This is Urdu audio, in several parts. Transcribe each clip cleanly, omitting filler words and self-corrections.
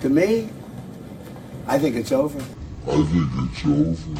To me, I think it's over. I think it's over.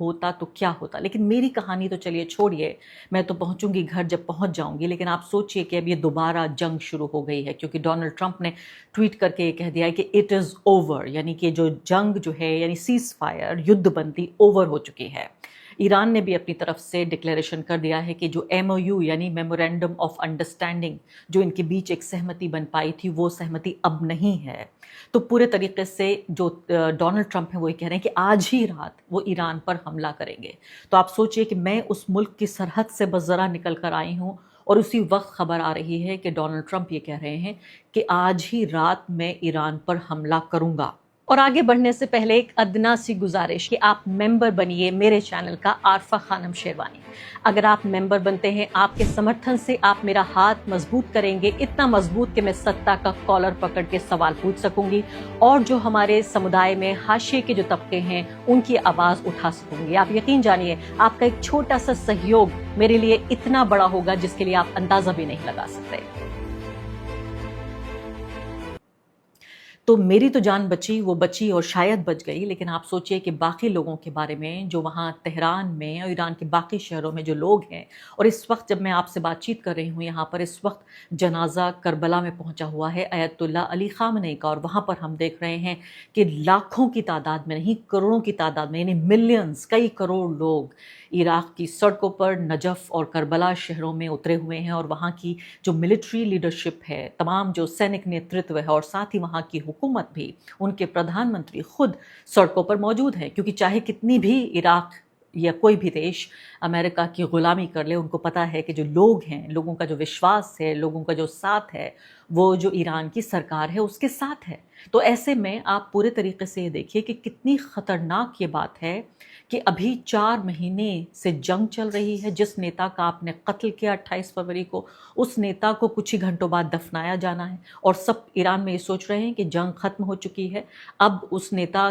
ہوتا تو کیا ہوتا. لیکن میری کہانی تو چلیے چھوڑیے، میں تو پہنچوں گی گھر جب پہنچ جاؤں گی، لیکن آپ سوچئے کہ اب یہ دوبارہ جنگ شروع ہو گئی ہے، کیونکہ ڈونلڈ ٹرمپ نے ٹویٹ کر کے یہ کہہ دیا ہے کہ اٹ از اوور، یعنی کہ جو جنگ جو ہے، یعنی سیز فائر، یدھ بندی اوور ہو چکی ہے. ایران نے بھی اپنی طرف سے ڈکلیریشن کر دیا ہے کہ جو ایم او یو یعنی میمورینڈم آف انڈرسٹینڈنگ جو ان کے بیچ ایک سہمتی بن پائی تھی، وہ سہمتی اب نہیں ہے. تو پورے طریقے سے جو ڈونلڈ ٹرمپ ہیں وہ یہ کہہ رہے ہیں کہ آج ہی رات وہ ایران پر حملہ کریں گے. تو آپ سوچئے کہ میں اس ملک کی سرحد سے بس ذرا نکل کر آئی ہوں اور اسی وقت خبر آ رہی ہے کہ ڈونلڈ ٹرمپ یہ کہہ رہے ہیں کہ آج ہی رات میں ایران پر حملہ کروں گا. اور آگے بڑھنے سے پہلے ایک ادنا سی گزارش کہ آپ ممبر بنیے میرے چینل کا عارفہ خانم شیروانی. اگر آپ ممبر بنتے ہیں، آپ کے سمرتھن سے آپ میرا ہاتھ مضبوط کریں گے، اتنا مضبوط کہ میں ستا کا کالر پکڑ کے سوال پوچھ سکوں گی اور جو ہمارے سمودائے میں حاشیے کے جو طبقے ہیں ان کی آواز اٹھا سکوں گی. آپ یقین جانیے آپ کا ایک چھوٹا سا سہیوگ میرے لیے اتنا بڑا ہوگا جس کے لیے آپ اندازہ بھی نہیں لگا سکتے. تو میری تو جان بچی، وہ بچی اور شاید بچ گئی، لیکن آپ سوچئے کہ باقی لوگوں کے بارے میں جو وہاں تہران میں اور ایران کے باقی شہروں میں جو لوگ ہیں. اور اس وقت جب میں آپ سے بات چیت کر رہی ہوں یہاں پر اس وقت جنازہ کربلا میں پہنچا ہوا ہے آیت اللہ علی خامنئی کا، اور وہاں پر ہم دیکھ رہے ہیں کہ لاکھوں کی تعداد میں نہیں، کروڑوں کی تعداد میں، یعنی ملینز، کئی کروڑ لوگ عراق کی سڑکوں پر نجف اور کربلا شہروں میں اترے ہوئے ہیں. اور وہاں کی جو ملٹری لیڈرشپ ہے، تمام جو سینک نیترتو ہے، اور ساتھ ہی وہاں کی حکومت بھی، ان کے پردھان منتری خود سڑکوں پر موجود ہیں. کیونکہ چاہے کتنی بھی عراق یا کوئی بھی دیش امریکہ کی غلامی کر لے، ان کو پتہ ہے کہ جو لوگ ہیں، لوگوں کا جو وشواس ہے، لوگوں کا جو ساتھ ہے، وہ جو ایران کی سرکار ہے اس کے ساتھ ہے. تو ایسے میں آپ پورے طریقے سے یہ دیکھیے کہ کتنی خطرناک یہ بات ہے کہ ابھی 4 مہینے سے جنگ چل رہی ہے. جس نیتا کا آپ نے قتل کیا 28 فروری کو، اس نیتا کو کچھ ہی گھنٹوں بعد دفنایا جانا ہے، اور سب ایران میں یہ سوچ رہے ہیں کہ جنگ ختم ہو چکی ہے، اب اس نیتا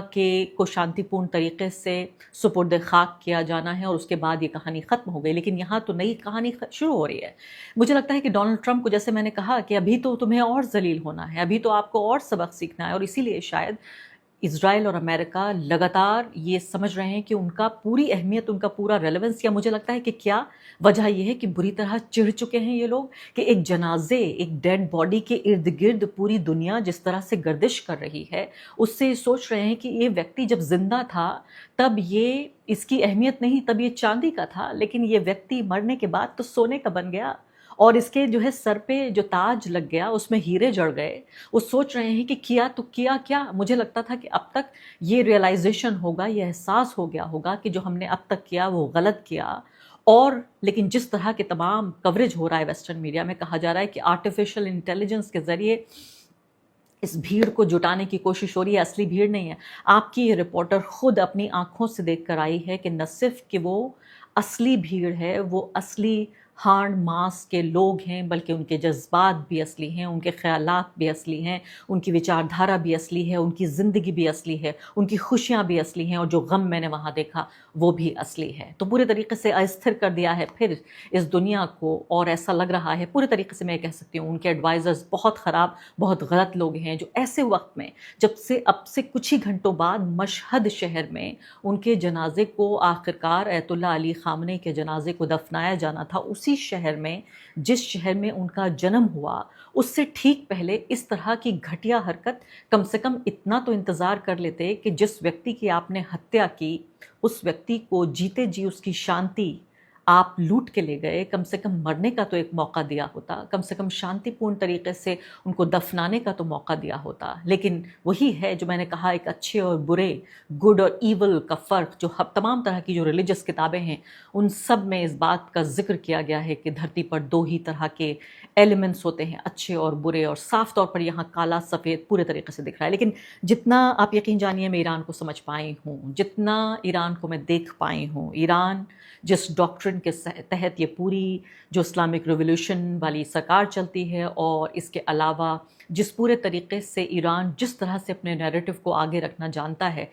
کو شانتی پورن طریقے سے سپرد خاک کیا جانا ہے اور اس کے بعد یہ کہانی ختم ہو گئی. لیکن یہاں تو نئی کہانی شروع ہو رہی ہے. مجھے لگتا ہے کہ ڈونلڈ ٹرمپ کو، جیسے میں نے کہا کہ ابھی تو تمہیں اور ذلیل ہونا ہے، ابھی تو آپ کو اور سبق سیکھنا ہے، اور اسی لیے شاید اسرائیل اور امریکہ لگاتار یہ سمجھ رہے ہیں کہ ان کا پوری اہمیت، ان کا پورا ریلیونس، یا مجھے لگتا ہے کہ کیا وجہ یہ ہے کہ بری طرح چڑھ چکے ہیں یہ لوگ کہ ایک جنازے، ایک ڈیڈ باڈی کے ارد گرد پوری دنیا جس طرح سے گردش کر رہی ہے، اس سے سوچ رہے ہیں کہ یہ ویکتی جب زندہ تھا تب یہ اس کی اہمیت نہیں، تب یہ چاندی کا تھا، لیکن یہ ویکتی مرنے کے بعد تو سونے کا بن گیا، اور اس کے جو ہے سر پہ جو تاج لگ گیا اس میں ہیرے جڑ گئے. وہ سوچ رہے ہیں کہ کیا تو کیا کیا. مجھے لگتا تھا کہ اب تک یہ ریئلائزیشن ہوگا، یہ احساس ہو گیا ہوگا کہ جو ہم نے اب تک کیا وہ غلط کیا. اور لیکن جس طرح کے تمام کوریج ہو رہا ہے ویسٹرن میڈیا میں، کہا جا رہا ہے کہ آرٹیفیشل انٹیلیجنس کے ذریعے اس بھیڑ کو جٹانے کی کوشش ہو رہی ہے، اصلی بھیڑ نہیں ہے. آپ کی یہ رپورٹر خود اپنی آنکھوں سے دیکھ کر آئی ہے کہ نہ صرف کہ وہ اصلی بھیڑ ہے، وہ اصلی ہارڈ ماس کے لوگ ہیں، بلکہ ان کے جذبات بھی اصلی ہیں، ان کے خیالات بھی اصلی ہیں، ان کی وچاردھارا بھی اصلی ہے، ان کی زندگی بھی اصلی ہے، ان کی خوشیاں بھی اصلی ہیں، اور جو غم میں نے وہاں دیکھا وہ بھی اصلی ہے. تو پورے طریقے سے استھر کر دیا ہے پھر اس دنیا کو، اور ایسا لگ رہا ہے پورے طریقے سے میں کہہ سکتی ہوں ان کے ایڈوائزرز بہت خراب، بہت غلط لوگ ہیں، جو ایسے وقت میں جب سے اب سے کچھ ہی گھنٹوں بعد مشہد شہر میں ان کے جنازے کو آخرکار آیت اللہ علی خامنئی کے جنازے کو دفنایا جانا تھا، اسی شہر میں جس شہر میں ان کا جنم ہوا، اس سے ٹھیک پہلے اس طرح کی گھٹیا حرکت، کم سے کم اتنا تو انتظار کر لیتے کہ جس ویکتی کی آپ نے ہتیا کی، اس ویکتی کو جیتے جی اس کی شانتی آپ لوٹ کے لے گئے، کم سے کم مرنے کا تو ایک موقع دیا ہوتا، کم سے کم شانتی پورن طریقے سے ان کو دفنانے کا تو موقع دیا ہوتا. لیکن وہی ہے جو میں نے کہا، ایک اچھے اور برے، گڈ اور ایول کا فرق، جو تمام طرح کی جو ریلیجس کتابیں ہیں ان سب میں اس بات کا ذکر کیا گیا ہے کہ دھرتی پر 2 ہی طرح کے ایلیمنٹس ہوتے ہیں، اچھے اور برے، اور صاف طور پر یہاں کالا سفید پورے طریقے سے دکھ رہا ہے. لیکن جتنا آپ یقین جانیے میں ایران کو سمجھ پائی ہوں، جتنا ایران کو میں دیکھ پائی ہوں، ایران جس ڈاکٹرن کے تحت یہ پوری جو اسلامک ریولیوشن والی سرکار چلتی ہے، اور اس کے علاوہ جس پورے طریقے سے ایران جس طرح سے اپنے نیریٹو کو آگے رکھنا جانتا ہے،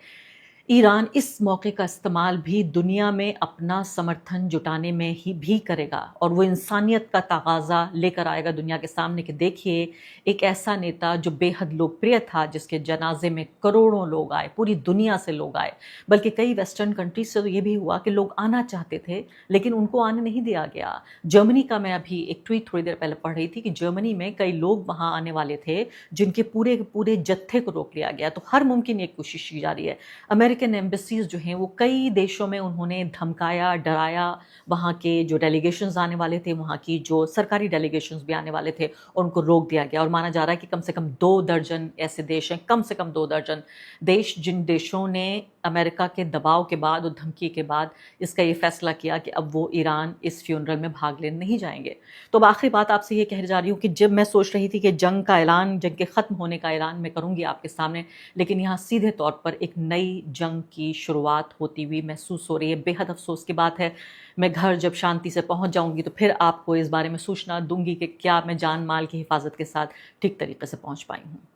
ایران اس موقع کا استعمال بھی دنیا میں اپنا سمرتھن جٹانے میں ہی بھی کرے گا، اور وہ انسانیت کا تقاضا لے کر آئے گا دنیا کے سامنے کہ دیکھیے ایک ایسا نیتا جو بے حد لوکپریہ تھا، جس کے جنازے میں کروڑوں لوگ آئے، پوری دنیا سے لوگ آئے، بلکہ کئی ویسٹرن کنٹریز سے تو یہ بھی ہوا کہ لوگ آنا چاہتے تھے لیکن ان کو آنے نہیں دیا گیا۔ جرمنی کا میں ابھی ایک ٹویٹ تھوڑی دیر پہلے پڑھ رہی تھی کہ جرمنی میں کئی لوگ وہاں آنے والے تھے جن کے پورے جتھے کو روک لیا گیا۔ تو ہر ممکن ایک کوشش کی جا رہی ہے۔ امریکن ایمبیسیز جو ہیں وہ کئی دیشوں میں انہوں نے دھمکایا، ڈرایا، وہاں کے جو ڈیلیگیشنز آنے والے تھے، وہاں کی جو سرکاری ڈیلیگیشنز بھی آنے والے تھے، ان کو روک دیا گیا، اور مانا جا رہا ہے کہ کم سے کم 2 درجن ایسے دیش ہیں، کم سے کم 2 درجن دیش، جن دیشوں نے امریکہ کے دباؤ کے بعد اور دھمکی کے بعد اس کا یہ فیصلہ کیا کہ اب وہ ایران اس فیونرل میں بھاگ لینے نہیں جائیں گے۔ تو اب آخری بات آپ سے یہ کہہ جا رہی ہوں کہ جب میں سوچ رہی تھی کہ جنگ کا اعلان، جنگ کے ختم ہونے کا اعلان میں کروں گی آپ کے سامنے، لیکن یہاں سیدھے طور پر ایک نئی جنگ کی شروعات ہوتی ہوئی محسوس ہو رہی ہے۔ بے حد افسوس کی بات ہے۔ میں گھر جب شانتی سے پہنچ جاؤں گی تو پھر آپ کو اس بارے میں سوچنا دوں گی کہ کیا میں جان مال کی حفاظت کے ساتھ ٹھیک طریقے سے پہنچ پائی ہوں۔